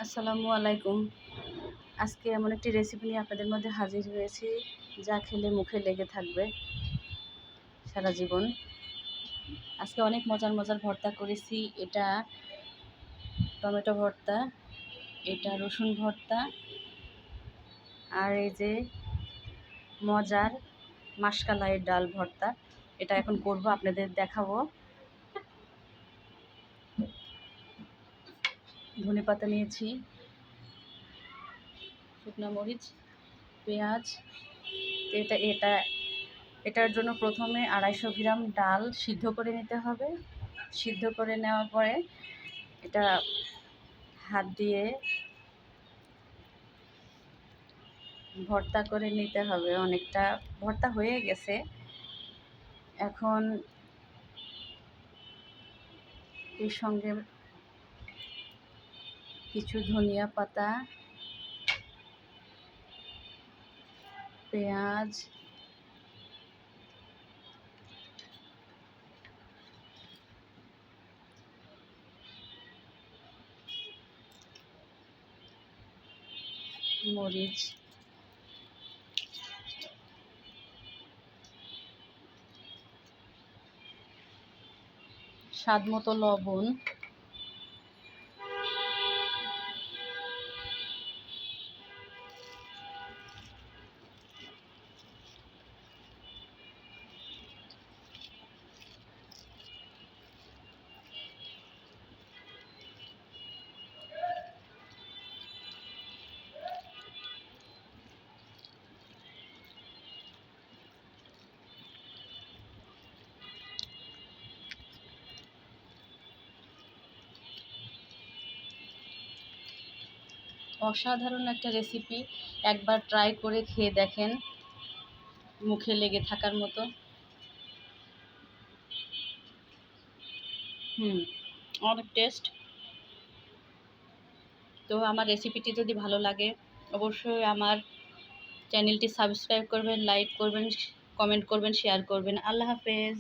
আসসালামু আলাইকুম। আজকে এমন একটি রেসিপি নিয়ে আপনাদের মধ্যে হাজির হয়েছি, যা খেলে মুখে লেগে থাকবে সারা জীবন। আজকে অনেক মজার মজার ভর্তা করেছি। এটা টমেটো ভর্তা, এটা রসুন ভর্তা, আর এই যে মজার মাশকালাইয়ের ডাল ভর্তা। এটা এখন করব, আপনাদের দেখাবো। ধনেপাতা নিয়েছি, শুকনো মরিচ, পেঁয়াজ। এটা এটা এটার জন্য প্রথমে 250 গ্রাম ডাল সিদ্ধ করে নিতে হবে। সিদ্ধ করে নেওয়ার পরে এটা হাত দিয়ে ভর্তা করে নিতে হবে। অনেকটা ভর্তা হয়ে গেছে। এখন এর সঙ্গে কিছু ধনিয়া পাতা, পেঁয়াজ, মরিচ, স্বাদ মতো লবণ, অসাধারণ একটা রেসিপি। একবার ট্রাই করে খেয়ে দেখেন, মুখে লেগে থাকার মতো। অনেক টেস্ট। তো আমার রেসিপিটি যদি ভালো লাগে, অবশ্যই আমার চ্যানেলটি সাবস্ক্রাইব করবেন, লাইক করবেন, কমেন্ট করবেন, শেয়ার করবেন। আল্লাহ হাফেজ।